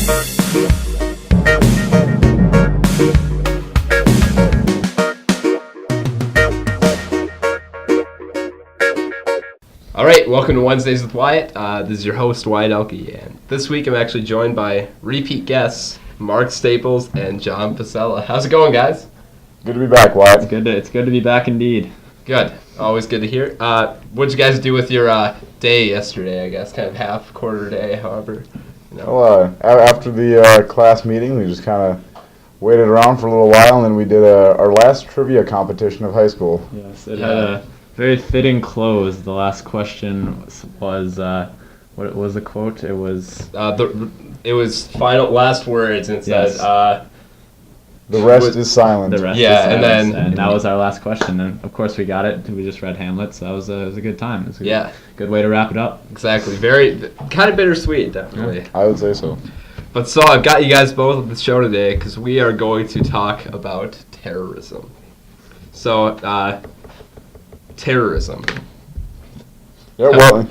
All right, welcome to Wednesdays with Wyatt. This is your host, Wyatt Ehlke, and this week I'm actually joined by repeat guests, Mark Staples and John Pacella. How's it going, guys? Good to be back, Wyatt. It's good to be back indeed. Good. Always good to hear. What'd you guys do with your day yesterday, I guess? Kind of half, quarter day, however. You know. Well, after the class meeting, we just kind of waited around for a little while, and then we did our last trivia competition of high school. Yes, it had a very fitting close. The last question was what was the quote? It was it was final last words, and it said the rest is silent. The rest is silence, and that was our last question. And of course we got it. We just read Hamlet, so it was a good time. It was a good way to wrap it up. Exactly. Very kind of bittersweet, definitely. Yeah, I would say so. But so I've got you guys both on the show today because we are going to talk about terrorism. So terrorism. Yeah, well,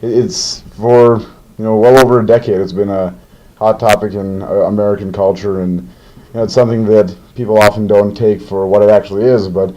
it's for well over a decade. It's been a hot topic in American culture, and it's something that people often don't take for what it actually is. But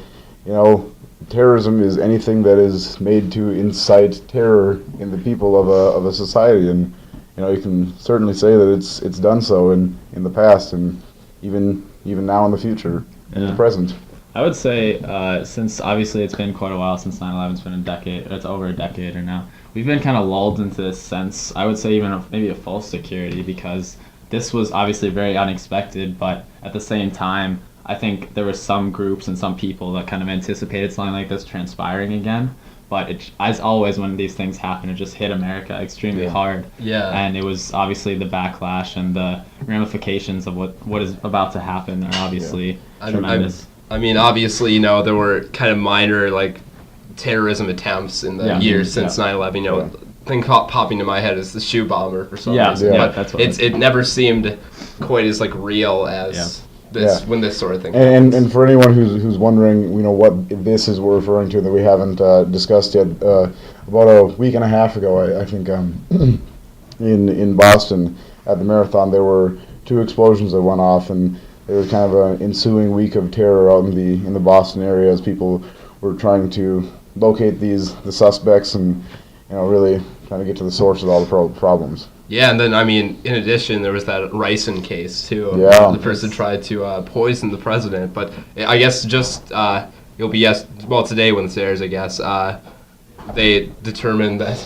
terrorism is anything that is made to incite terror in the people of a society, and you can certainly say that it's done so in the past, and even now in the future, in the present. I would say, since obviously it's been quite a while since 9/11, it's been a decade, it's over a decade or now, we've been kind of lulled into this sense, I would say even maybe a false security, because this was obviously very unexpected, but at the same time, I think there were some groups and some people that kind of anticipated something like this transpiring again. But as always, when these things happen, it just hit America extremely hard. Yeah. And it was obviously the backlash and the ramifications of what is about to happen are obviously tremendous. I mean, obviously, there were kind of minor, terrorism attempts in the years since 9/11. Thing popping to my head is the shoe bomber for some reason. Yeah, but that's what it never seemed quite as, real as when this sort of thing happens. And for anyone who's wondering, what this is we're referring to that we haven't discussed yet, about a week and a half ago, I think, in Boston at the marathon, there were 2 explosions that went off, and there was kind of an ensuing week of terror out in the Boston area as people were trying to locate the suspects and really trying to get to the source of all the problems. Yeah, and then, in addition, there was that Ricin case, too. Yeah. The person tried to poison the president. But I guess just, it'll be, today when this airs, I guess, they determined that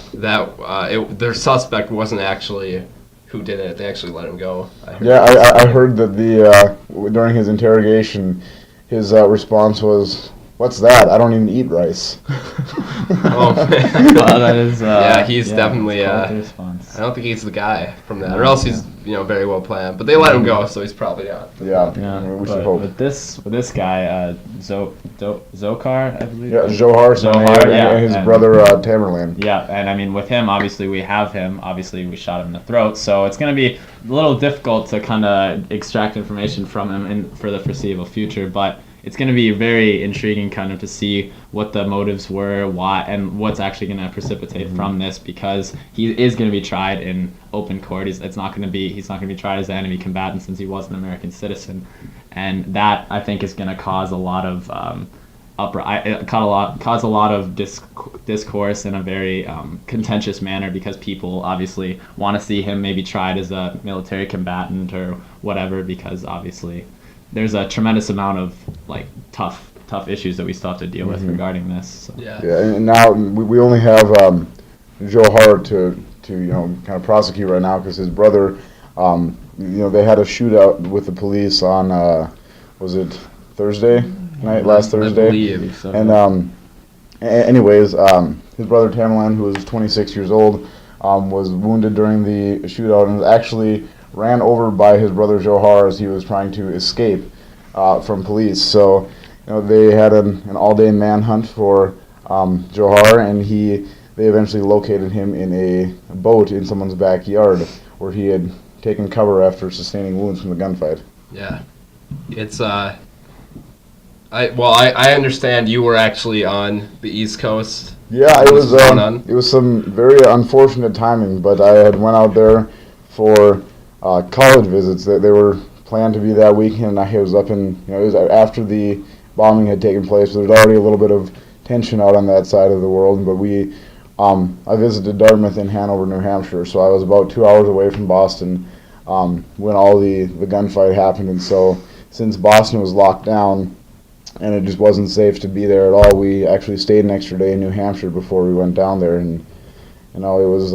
their suspect wasn't actually who did it. They actually let him go. I heard that during his interrogation, his response was, "What's that? I don't even eat rice." Oh, man. Well, that is, he's definitely. Response. I don't think he's the guy from that, or else he's very well planned. But they let him go, so he's probably not. Yeah. We should hope. With this guy, Zokar, I believe. Yeah, Zohar, and his brother Tamerlan. Yeah, and with him, obviously we have him. Obviously we shot him in the throat, so it's going to be a little difficult to kind of extract information from him for the foreseeable future, but it's going to be very intriguing kind of to see what the motives were, why, and what's actually going to precipitate from this, because he is going to be tried in open court. He's not going to be tried as an enemy combatant since he was an American citizen, and that I think is going to cause a lot of cause a lot of discourse in a very contentious manner, because people obviously want to see him maybe tried as a military combatant or whatever, because obviously there's a tremendous amount of tough issues that we still have to deal with regarding this. So. Yeah. And now we only have Zohar to kind of prosecute right now, because his brother, they had a shootout with the police on was it Thursday night, last Thursday? I believe so. And anyways, his brother Tamerlan, who was 26 years old, was wounded during the shootout and was actually ran over by his brother Zohar as he was trying to escape from police. So, they had an all-day manhunt for Zohar, and they eventually located him in a boat in someone's backyard where he had taken cover after sustaining wounds from the gunfight. Yeah, it's I understand you were actually on the East Coast. Yeah, it was some very unfortunate timing, but I had went out there for college visits. They were planned to be that weekend. I was up in, it was after the bombing had taken place, so there's already a little bit of tension out on that side of the world. But I visited Dartmouth and Hanover, New Hampshire, so I was about 2 hours away from Boston when all the gunfight happened. And so since Boston was locked down and it just wasn't safe to be there at all, we actually stayed an extra day in New Hampshire before we went down there. And it was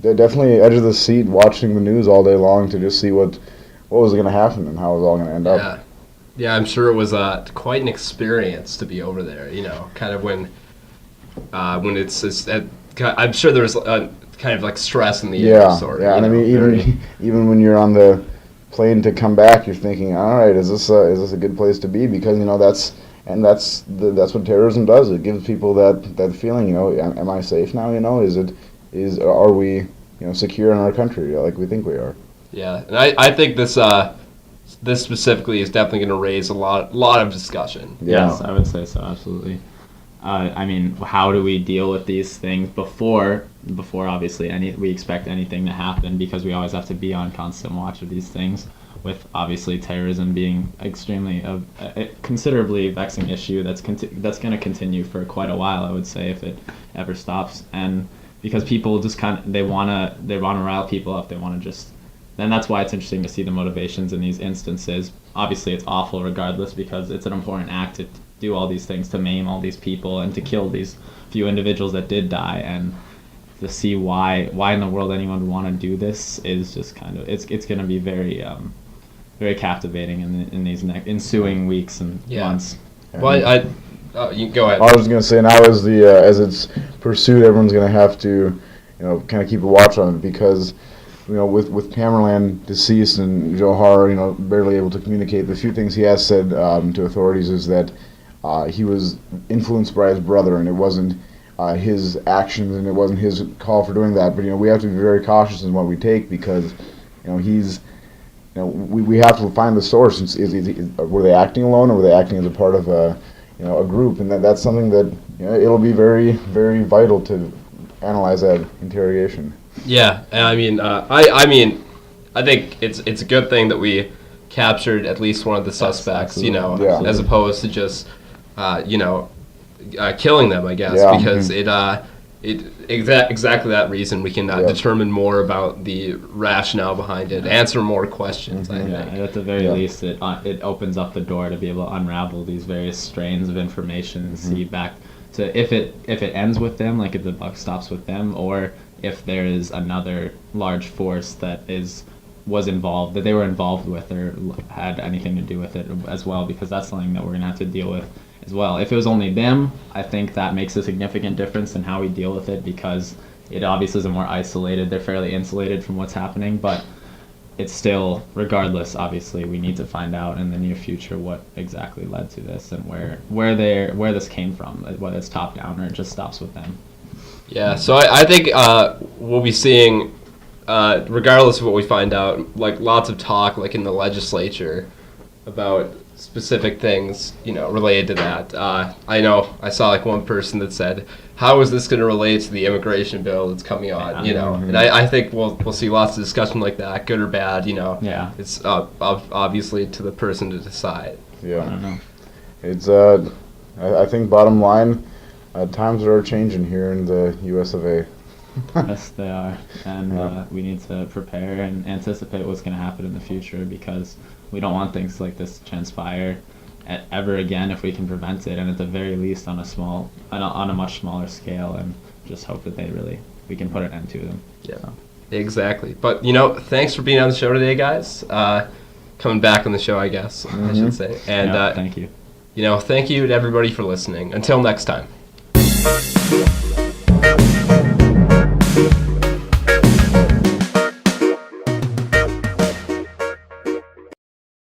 definitely edge of the seat watching the news all day long to just see what was going to happen and how it was all going to end up. Yeah, I'm sure it was quite an experience to be over there. Kind of when I'm sure there was kind of like stress in the air. And I mean, even when you're on the plane to come back, you're thinking, all right, is this a good place to be? Because that's what terrorism does. It gives people that feeling. Am I safe now? Are we secure in our country like we think we are? Yeah, and I think this specifically is definitely going to raise a lot of discussion. Yeah. Yes, I would say so, absolutely. I mean, how do we deal with these things before obviously we expect anything to happen, because we always have to be on constant watch of these things, with obviously terrorism being extremely a considerably vexing issue that's going to continue for quite a while, I would say, if it ever stops. And because people just they want to rile people up, then that's why it's interesting to see the motivations in these instances. Obviously, it's awful regardless, because it's an important act to do all these things, to maim all these people and to kill these few individuals that did die. And to see why in the world anyone would want to do this is just kind of, it's going to be very very captivating in these ensuing weeks and months. Well, you can go ahead. I was going to say, now as it's pursued, everyone's going to have to kind of keep a watch on it, because with Tamerlan deceased and Johar, barely able to communicate, the few things he has said to authorities is that he was influenced by his brother, and it wasn't his actions, and it wasn't his call for doing that. But we have to be very cautious in what we take, because he's we have to find the source. Were they acting alone, or were they acting as a part of a group? And that's something that it'll be very, very vital to analyze that interrogation. Yeah, and I mean, I think it's a good thing that we captured at least one of the suspects, as opposed to just, killing them, I guess, because exactly that reason we can determine more about the rationale behind it, answer more questions. I think. At the very least, it opens up the door to be able to unravel these various strains of information and see back to if it ends with them, like if the buck stops with them, or if there is another large force that was involved, that they were involved with, or had anything to do with it as well, because that's something that we're going to have to deal with as well. If it was only them, I think that makes a significant difference in how we deal with it, because it obviously is more isolated. They're fairly insulated from what's happening, but it's still, regardless, obviously, we need to find out in the near future what exactly led to this and where this came from, whether it's top down or it just stops with them. Yeah, so I think we'll be seeing, regardless of what we find out, like lots of talk, like in the legislature, about specific things, related to that. I know I saw like one person that said, "How is this going to relate to the immigration bill that's coming on?" And I think we'll see lots of discussion like that, good or bad. Yeah. It's obviously to the person to decide. Yeah. I don't know. It's I think bottom line, times are changing here in the U.S. of A. Yes, they are, and we need to prepare and anticipate what's going to happen in the future, because we don't want things like this to transpire ever again if we can prevent it, and at the very least on a much smaller scale, and just hope that we can put an end to them. Yeah, exactly. But thanks for being on the show today, guys. Coming back on the show, I guess I should say. And thank you. Thank you to everybody for listening. Until next time.